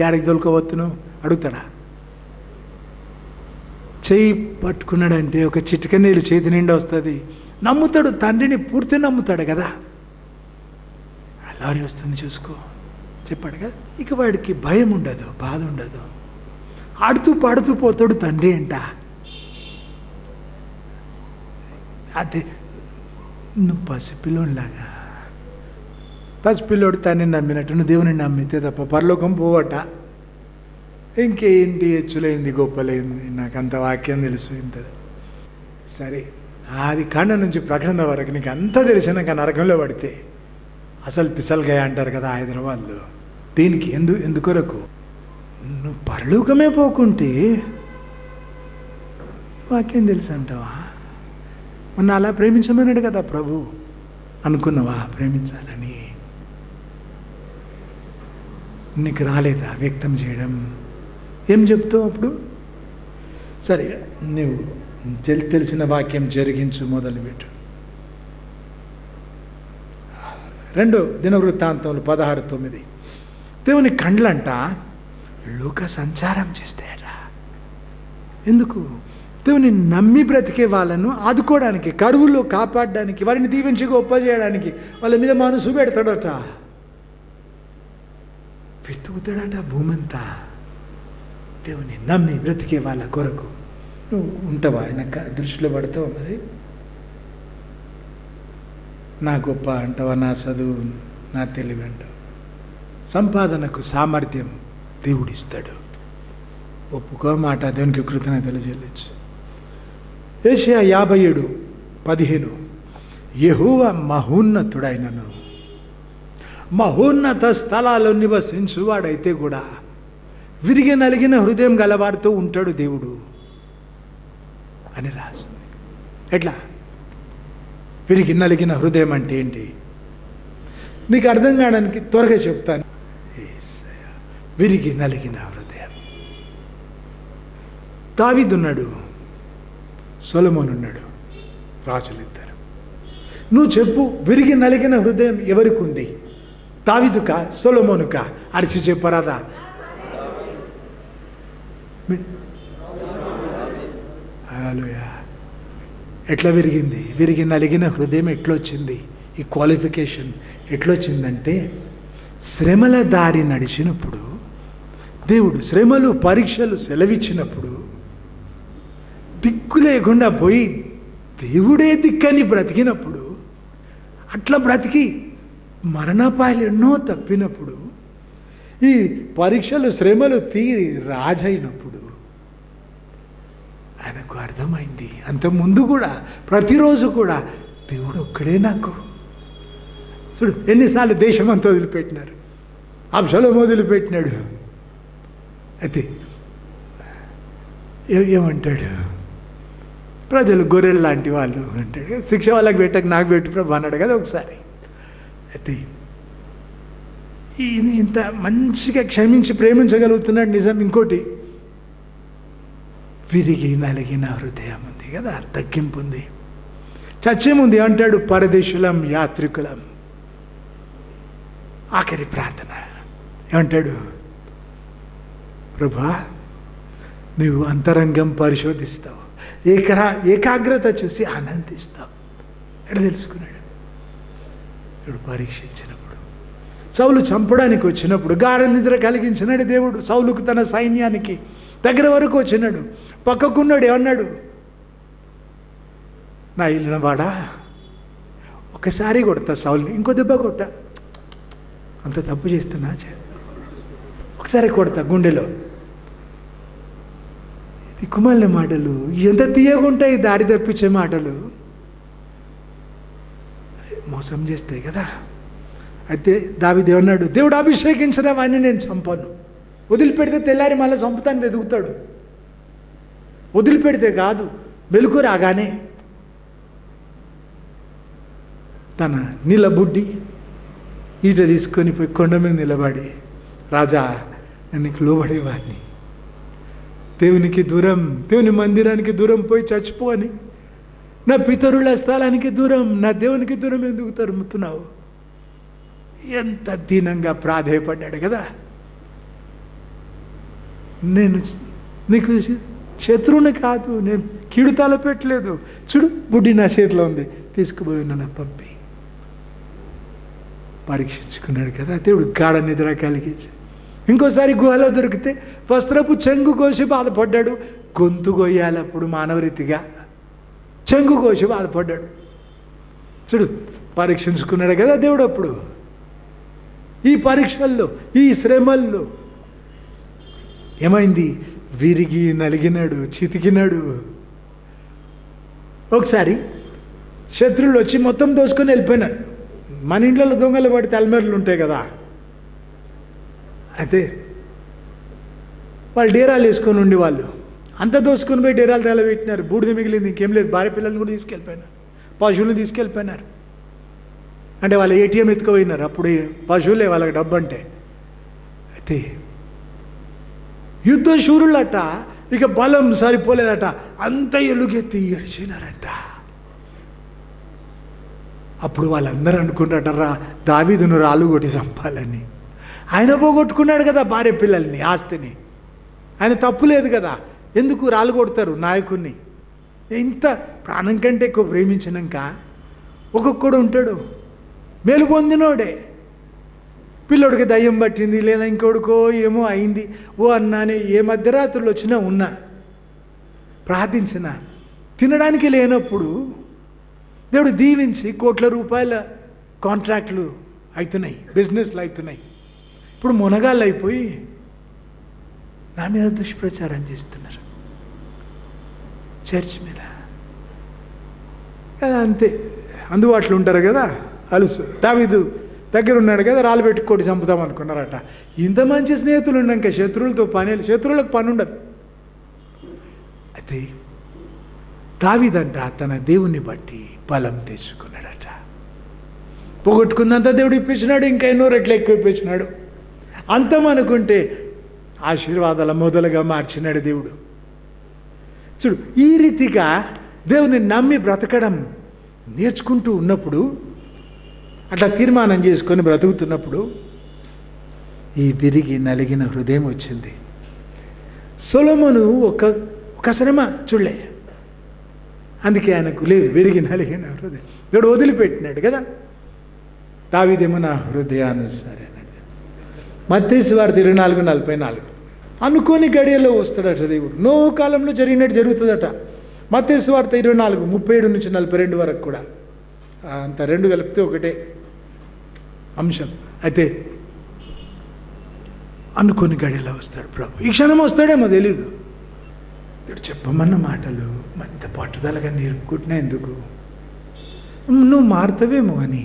యాడికి దొరకవచ్చును అడుగుతాడా? చేయి పట్టుకున్నాడంటే ఒక చిటిక నీళ్ళు చేతి నిండా వస్తుంది. నమ్ముతాడు, తండ్రిని పూర్తి నమ్ముతాడు కదా. లారీ వస్తుంది చూసుకో చెప్పాడు కదా. ఇక వాడికి భయం ఉండదు, బాధ ఉండదు. ఆడుతూ పాడుతూ పోతాడు తండ్రి అంట. అదే నువ్వు పసిపిల్లోలాగా, పసిపిల్లోడు తన్ని నమ్మినట్టు నువ్వు దేవుని నమ్మితే తప్ప పరలోకం పోవట. ఇంకేంటి హెచ్చులైంది గొప్పలైంది, నాకు అంత వాక్యం తెలుసు ఇంత. సరే, ఆది కాండ నుంచి ప్రకటన వరకు నీకు అంతా తెలిసినాక నరకంలో పడితే అసలు పిసల్గాయ అంటారు కదా హైదరాబాద్లో. దీనికి ఎందుకొరకు నువ్వు పరలోకమే పోకుంటే వాక్యం తెలుసు అంటావా? మొన్న అలా ప్రేమించమన్నాడు కదా ప్రభు. అనుకున్నావా ప్రేమించాలని? నీకు రాలేదా వ్యక్తం చేయడం? ఏం చెప్తావు అప్పుడు? సరే, నువ్వు తెలిసిన వాక్యం జరిగించు, మొదలుపెట్టు. 2 దినవృత్తాంతములు 16:9. దేవుని కండ్లంట లోక సంచారం చేస్తాయట. ఎందుకు? దేవుని నమ్మి బ్రతికే వాళ్ళను ఆదుకోవడానికి, కరువులో కాపాడడానికి, వారిని దీవించి గొప్ప చేయడానికి వాళ్ళ మీద మనసు పెడతాడట, వెతుకుతాడట భూమంతా. దేవుని నమ్మి బ్రతికే వాళ్ళ కొరకు నువ్వు ఉంటావా? ఆయన దృష్టిలో పడతావా? మరి నా గొప్ప అంటావా? నా చదువు, నా తెలివి అంటావు? సంపాదనకు సామర్థ్యం దేవుడిస్తాడు. ఒప్పుకో మాట, దేవునికి కృతజ్ఞతలు చెల్లించు. యెషయా 57:15. యెహోవా మహోన్నతుడైనను మహోన్నత స్థలాల్లో నివసించువాడైతే కూడా విరిగి నలిగిన హృదయం గలవారితో ఉంటాడు దేవుడు అని రాసింది. ఎట్లా? విరిగి నలిగిన హృదయం అంటే ఏంటి? నీకు అర్థం కావడానికి త్వరగా చెప్తాను. విరిగి నలిగిన హృదయం. దావీదు ఉన్నాడు, సొలొమోను ఉన్నాడు, రాజులిద్దరు. నువ్వు చెప్పు, విరిగి నలిగిన హృదయం ఎవరికి ఉంది? దావీదుకా సొలొమోనుకా? అరిచి చెప్పరాదా? హల్లెలూయా. ఎట్లా విరిగింది? విరిగి నలిగిన హృదయం ఎట్లొచ్చింది? ఈ క్వాలిఫికేషన్ ఎట్లొచ్చిందంటే, శ్రమల దారి నడిచినప్పుడు, దేవుడు శ్రమలు పరీక్షలు సెలవిచ్చినప్పుడు దిక్కు లేకుండా పోయి దేవుడే దిక్కని బ్రతికినప్పుడు, అట్లా బ్రతికి మరణపాయలు ఎన్నో తప్పినప్పుడు, ఈ పరీక్షలు శ్రమలు తీరి రాజైనప్పుడు ఆయనకు అర్థమైంది. అంతకుముందు కూడా ప్రతిరోజు కూడా దేవుడు ఒక్కడే నాకు. చూడు ఎన్నిసార్లు దేశం అంతా వదిలిపెట్టినారు, అబ్షలోము వదిలిపెట్టినాడు. అయితే ఏమంటాడు? ప్రజలు గొర్రెలు లాంటి వాళ్ళు అంటాడు. శిక్ష వాళ్ళకి పెట్టక నాకు పెట్టు ప్రభు అన్నాడు కదా ఒకసారి. అయితే ఈయన ఇంత మంచిగా క్షమించి ప్రేమించగలుగుతున్నాడు. నిజం. ఇంకోటి, విరిగి నలిగిన హృదయం ఉంది కదా, తగ్గింపు ఉంది, చచ్చేముంది అంటాడు. పరదేశులం, యాత్రికులం. ఆఖరి ప్రార్థన ఏమంటాడు? ప్రభా, నువ్వు అంతరంగం పరిశోధిస్తావు, ఏకాగ్రత చూసి ఆనందిస్తావు. ఎక్కడ తెలుసుకున్నాడు? ఇప్పుడు పరీక్షించినప్పుడు, సౌలు చంపడానికి వచ్చినప్పుడు గాఢ నిద్ర కలిగించినాడు దేవుడు. సౌలుకు తన సైన్యానికి దగ్గర వరకు వచ్చినాడు. పక్కకున్నాడు, ఏమన్నాడు? నా ఇల్లునవాడా, ఒకసారి కొడతా సౌలుని, ఇంకో దెబ్బ కొట్టా, అంత తప్పు చేస్తున్నా, ఒకసారి కొడతా గుండెలో. దిక్కుమాలిన మాటలు, ఎంత తీయగుంటాయి దారి తప్పించే మాటలు, మోసం చేస్తాయి కదా. అయితే దావీదు ఏమన్నాడు? దేవుడు అభిషేకించిన వాడిని నేను చంపను, వదిలిపెడితే తెల్లారి మళ్ళీ చంపుతాను వెతుకుతాడు. వదిలిపెడితే కాదు, మెలకు రాగానే తన నిలబుడ్డి ఈట తీసుకొని పోయి కొండ మీద నిలబడి, రాజా నేను నీకు లోబడేవాడిని, దేవునికి దూరం, దేవుని మందిరానికి దూరం పోయి చచ్చిపో అని, నా పితరుల స్థలానికి దూరం, నా దేవునికి దూరం ఎందుకు తరుముతున్నావు? ఎంత దీనంగా ప్రాధేయపడ్డాడు కదా. నేను నీకు శత్రువుని కాదు, నేను కీడు తలపెట్టలేదు, చూడు బుడ్డి నా చేతిలో ఉంది, తీసుకుపోయి నన్ను పంపి. పరీక్షించుకున్నాడు కదా దేవుడు. గాఢ నిద్ర కలిగించి ఇంకోసారి గుహలో దొరికితే వస్త్రపు చెంగు కోసి బాధపడ్డాడు. గొంతు కొయ్యాలి అప్పుడు మానవరీతిగా, చెంగు కోసి బాధపడ్డాడు. చూడు, పరీక్షించుకున్నాడు కదా దేవుడు అప్పుడు. ఈ పరీక్షల్లో, ఈ శ్రమల్లో ఏమైంది? విరిగి నలిగినాడు, చితికినాడు. ఒకసారి శత్రువులు వచ్చి మొత్తం దోచుకొని వెళ్ళిపోయినారు. మన ఇంట్లో దొంగలు పడితే అల్మెర్లు ఉంటాయి కదా, అయితే వాళ్ళు డేరాలు వేసుకొని ఉండి వాళ్ళు అంత దోసుకొని పోయి డేరాలు తగలబెట్టినారు. బూడిద మిగిలింది, ఇంకేం లేదు. భార్య పిల్లల్ని కూడా తీసుకెళ్ళిపోయినారు, పశువులను తీసుకెళ్ళిపోయినారు. అంటే వాళ్ళు ఏటీఎం ఎత్తుకుపోయినారు. అప్పుడు పశువులే వాళ్ళకి డబ్బు అంటే. అయితే యుద్ధ శూరులట, ఇక బలం సరిపోలేదట, అంత ఎలుగెత్తి ఏడ్చినారంట. అప్పుడు వాళ్ళందరూ అనుకున్నారట, దావీదును రాళ్ళు కొట్టి చంపాలని. ఆయన పోగొట్టుకున్నాడు కదా భార్య పిల్లల్ని, ఆస్తిని. ఆయన తప్పు లేదు కదా, ఎందుకు రాళ్ళు కొడతారు నాయకుడిని? ఇంత ప్రాణం కంటే ఎక్కువ ప్రేమించినాక ఒక్కొక్కడు ఉంటాడు, మేలు పొందినోడే. పిల్లోడికి దయ్యం పట్టింది, లేదా ఇంకోడికో ఏమో అయింది, ఓ అన్నానే ఏ మధ్యరాత్రులు వచ్చినా ఉన్నా ప్రార్థించిన తినడానికి లేనప్పుడు దేవుడు దీవించి కోట్ల రూపాయల కాంట్రాక్ట్లు అవుతున్నాయి, బిజినెస్లు అవుతున్నాయి. ఇప్పుడు మునగాళ్ళు అయిపోయి నా మీద దుష్ప్రచారం చేస్తున్నారు, చర్చ్ మీద కదా. అంతే, అందుబాటులో ఉంటారు కదా, అలుసు. దావీదు దగ్గర ఉన్నాడు కదా, రాళ్ళు పెట్టి కొట్టి చంపుతాం అనుకున్నారట. ఇంత మంచి స్నేహితులు ఉన్నాక శత్రువులతో శత్రువులకు పని ఉండదు. అయితే దావీదంట తన దేవుని బట్టి బలం తెచ్చుకున్నాడట. పోగొట్టుకుందంతా దేవుడు ఇప్పించినాడు, ఇంకా ఎన్నో రెట్లు ఎక్కువ ఇప్పించినాడు. అంతం అనుకుంటే ఆశీర్వాదాల మొదలుగా మార్చినాడు దేవుడు. చూడు, ఈ రీతిగా దేవుని నమ్మి బ్రతకడం నేర్చుకుంటూ ఉన్నప్పుడు, అట్లా తీర్మానం చేసుకొని బ్రతుకుతున్నప్పుడు ఈ విరిగి నలిగిన హృదయం వచ్చింది. సొలొమోను ఒక శ్రమ చూడలే, అందుకే ఆయనకు లేదు విరిగి నలిగిన హృదయం. దేవుడు వదిలిపెట్టినాడు కదా. దావీదేమో నా హృదయానుసారి మత్తయి సువార్త 24:44. అనుకోని గడియలో వస్తాడట దేవుడు. నోహు కాలంలో జరిగినట్టు జరుగుతుందట. మత్తయి సువార్త 24:37-42 వరకు కూడా అంత రెండు కలిపితే ఒకటే అంశం. అయితే అనుకోని గడియలో వస్తాడు ప్రభు. ఈ క్షణం వస్తాడేమో తెలీదు. ఇప్పుడు చెప్పమన్న మాటలు మరింత పట్టుదలగా నేర్పుకుంటున్నా ఎందుకు? నువ్వు మారుతావేమో అని,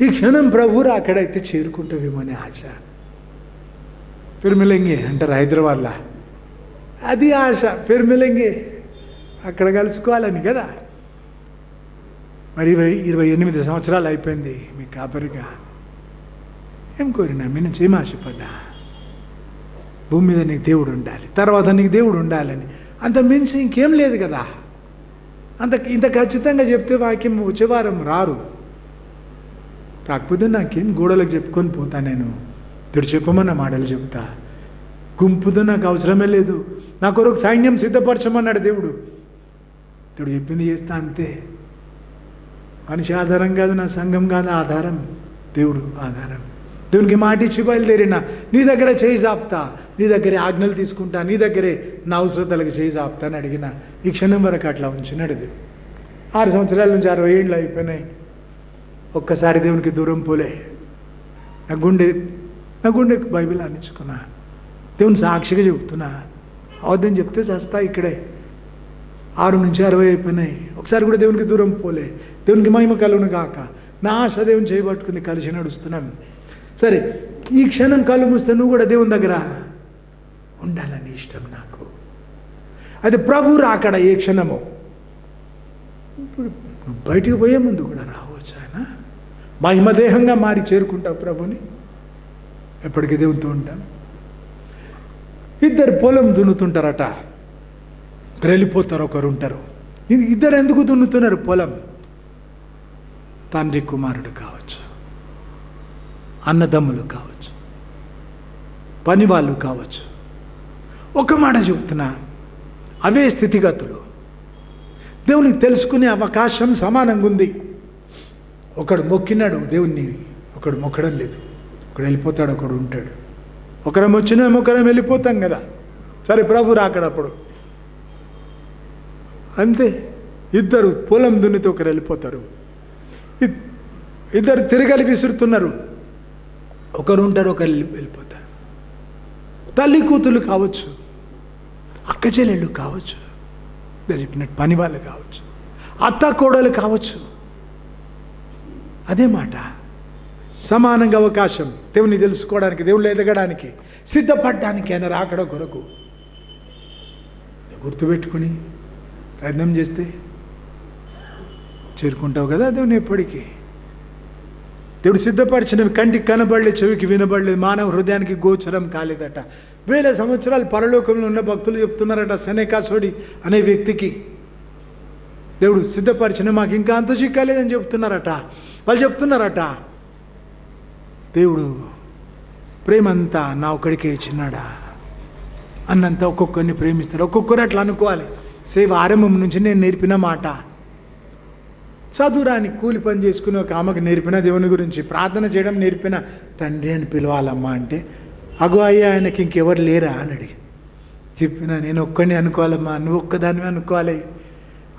ఈ క్షణం ప్రభు అక్కడైతే చేరుకుంటావేమో అని ఆశ. ఫిర్మిలంగే అంటారు హైదరాబాద్లో, అది ఆశ. ఫిర్మిలంగే అక్కడ కలుసుకోవాలని కదా. మరి 28 సంవత్సరాలు అయిపోయింది మీ కాపరిగా. ఏం కోరినా మీ నుంచి ఏం ఆశపడ్డా? భూమి మీద నీకు దేవుడు ఉండాలి, తర్వాత నీకు దేవుడు ఉండాలని. అంత మించి ఇంకేం లేదు కదా. ఇంత ఖచ్చితంగా చెప్తే వాక్యం వచ్చే వారం రారు. కాకపోతే నాకేం గోడలకు చెప్పుకొని పోతా నేను. దేవుడు చెప్పమన్న మాటలు చెబుతా. గుంపుతో నాకు అవసరమే లేదు. నా కొరకు సైన్యం సిద్ధపరచమన్నాడు దేవుడు. దేవుడు చెప్పింది చేస్తా అంతే. మనిషి ఆధారం కాదు, నా సంఘం కాదు ఆధారం, దేవుడు ఆధారం. దేవునికి మాట ఇచ్చి బయలుదేరినా నీ దగ్గర చేయి చాపుతా, నీ దగ్గరే ఆజ్ఞలు తీసుకుంటా, నీ దగ్గరే నా అవసరతలకు చేయి చాపుతా అని అడిగిన ఈ క్షణం వరకు అట్లా ఉంచినాడు దేవుడు. 6 సంవత్సరాల నుంచి 60 ఏళ్ళు అయిపోయినాయి. ఒక్కసారి దేవునికి దూరం పోలే. నా గుండె బైబిల్ అందించుకున్నా, దేవుని సాక్షిగా చెబుతున్నా. అవద్దని చెప్తే చస్తా ఇక్కడే. 6 నుంచి 60 అయిపోయినాయి. ఒకసారి కూడా దేవునికి దూరం పోలే. దేవునికి మహిమ కలుగును గాక. నా ఆశ దేవుని చేయబట్టుకుని కలిసి నడుస్తున్నాం. సరే, ఈ క్షణం కళ్ళు మూస్తే నువ్వు కూడా దేవుని దగ్గర ఉండాలని ఇష్టం నాకు. అది ప్రభు రాకడ ఏ క్షణమో. ఇప్పుడు బయటికి పోయే ముందు కూడా రావచ్చు ఆయన. మహిమదేహంగా మారి చేరుకుంటావు ప్రభుని. ఎప్పటికీ దేవునితో ఉంటాం. ఇద్దరు పొలం దున్నుతుంటారట, వెళ్ళిపోతారు, ఒకరు ఉంటారు. ఇద్దరు ఎందుకు దున్నుతున్నారు పొలం? తండ్రి కుమారుడు కావచ్చు, అన్నదమ్ములు కావచ్చు, పని వాళ్ళు కావచ్చు. ఒక మాట చెబుతున్నా, అవే స్థితిగతులు. దేవునికి తెలుసుకునే అవకాశం సమానంగా ఉంది. ఒకడు మొక్కినాడు దేవుణ్ణి, ఒకడు మొక్కడం లేదు. ఒకడు వెళ్ళిపోతాడు, ఒకడు ఉంటాడు. ఒకరం వచ్చినా ఒకరం వెళ్ళిపోతాం కదా. సరే ప్రభు రాకడప్పుడు అంతే, ఇద్దరు పొలం దున్నితో ఒకరు వెళ్ళిపోతారు, ఇద్దరు తిరగలి విసురుతున్నారు, ఒకరు ఉంటారు ఒకరు వెళ్ళిపోతారు. తల్లి కూతుళ్ళు కావచ్చు, అక్క చెల్లెళ్ళు కావచ్చు, చెప్పినట్టు పని వాళ్ళు కావచ్చు, అత్త కోడలు కావచ్చు. అదే మాట, సమానంగా అవకాశం దేవుని తెలుసుకోవడానికి, దేవుళ్ళు ఎదగడానికి, సిద్ధపడడానికి ఆయన రాకడ కొరకు గుర్తుపెట్టుకుని ప్రయత్నం చేస్తే చేరుకుంటావు కదా దేవుని ఎప్పటికీ. దేవుడు సిద్ధపరిచినవి కంటికి కనబడలేదు, చెవికి వినబడలేదు, మానవ హృదయానికి గోచరం కాలేదట. 1000 సంవత్సరాలు పరలోకంలో ఉన్న భక్తులు చెప్తున్నారట, సెనెకాసుడి అనే వ్యక్తికి దేవుడు సిద్ధపరిచిన మాకు ఇంకా అంత చిక్కలేదని చెప్తున్నారట. వాళ్ళు చెప్తున్నారట, దేవుడు ప్రేమంతా నా ఒక్కడికే ఇచ్చినాడా అన్నంత ఒక్కొక్కరిని ప్రేమిస్తాడు. ఒక్కొక్కరు అట్లా అనుకోవాలి. సేవ ఆరంభం నుంచి నేను నేర్పిన మాట, చదువురాని కూలి పని చేసుకుని ఒక ఆమెకు నేర్పిన దేవుని గురించి ప్రార్థన చేయడం నేర్పిన తండ్రి అని పిలవాలమ్మా అంటే, అగో అయ్యా ఆయనకి ఇంకెవరు లేరా అని అడిగి చెప్పిన, నేను ఒక్కడిని అనుకోవాలమ్మా, నువ్వు ఒక్కదానివి అనుకోవాలి.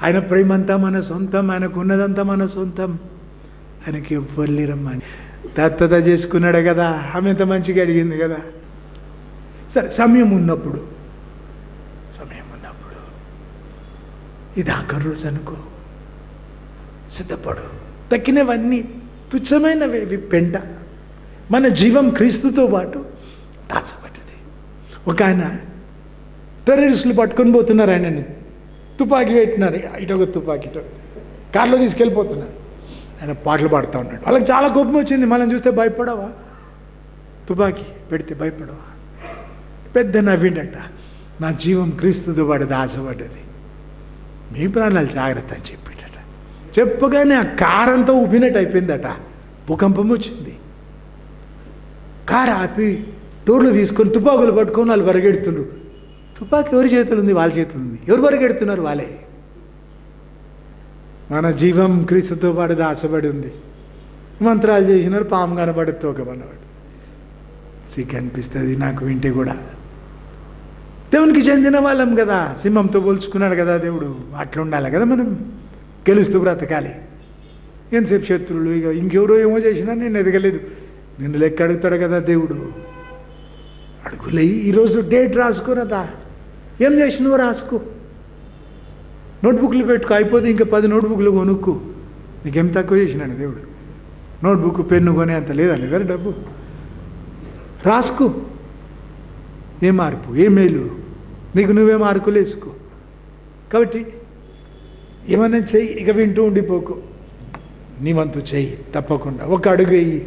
ఆయన ప్రేమంతా మన సొంతం, ఆయనకు ఉన్నదంతా మన సొంతం, ఆయనకి ఎవ్వరు లేరమ్మా. దత్తత చేసుకున్నాడు కదా, ఆమె ఎంత మంచిగా అడిగింది కదా. సరే, సమయం ఉన్నప్పుడు ఇది ఆఖరి రోజు అనుకో, సిద్ధపడు. తక్కినవన్నీ తుచ్చమైనవి, పెంట. మన జీవం క్రీస్తుతో పాటు దాచబడ్డది. ఒక ఆయన టెర్రరిస్టులు పట్టుకొని పోతున్నారు, ఆయనని తుపాకీ పెట్టినారు, ఇటొక తుపాకీ ఇటొక కార్లో తీసుకెళ్ళిపోతున్నారు. ఆయన పాటలు పాడుతూ ఉన్నాడు. వాళ్ళకి చాలా కోపం వచ్చింది. మనం చూస్తే భయపడవా? తుపాకీ పెడితే భయపడవా? పెద్ద నవ్విండట, నా జీవం క్రీస్తుతో పాటు దాచబడ్డది, మీ ప్రాణాలు జాగ్రత్త అని చెప్పిండట. చెప్పగానే ఆ కారంతా ఉబ్బినట్టు అయిపోయిందట. భూకంపం వచ్చింది. కారు ఆపి డోర్లు తీసుకొని తుపాకులు పట్టుకొని వాళ్ళు పరిగెడుతుండ్రు. తుపాకీ ఎవరి చేతులు ఉంది? వాళ్ళ చేతులు ఉంది. ఎవరు పరిగెడుతున్నారు? వాళ్ళే. మన జీవం క్రీస్తుతో పాటు దాచబడి ఉంది. మంత్రాలు చేసినారు, పాము కనబడి తోక కనబడి. సిగ్గు అనిపిస్తుంది నాకు వింటే కూడా. దేవునికి చెందిన వాళ్ళం కదా, సింహంతో పోల్చుకున్నాడు కదా దేవుడు. అట్లా ఉండాలి కదా మనం, గెలుస్తూ బ్రతకాలి. ఎంతసేపు శత్రువులు, ఇక ఇంకెవరో ఏమో చేసినా నేను ఎదగలేదు, నిన్ను లెక్క అడుగుతాడు కదా దేవుడు. అడుగులే, ఈరోజు డేట్ రాసుకోరదా, ఏం చేసినావో రాసుకో, నోట్బుక్లు పెట్టుకో, అయిపోతే ఇంకా 10 నోట్బుక్లు కొనుక్కు. నీకేం తక్కువ చేసినాడు దేవుడు? నోట్బుక్ పెన్ను కొనే అంత లేదా నీ దగ్గర డబ్బు? రాసుకో, ఏ మార్పు, ఏ మేలు, నీకు నువ్వే మార్కులు వేసుకో. కాబట్టి ఏమన్నా చెయ్యి, ఇక వింటూ ఉండిపోకు, నీ వంతు చెయ్యి, తప్పకుండా ఒక అడుగు వేయి.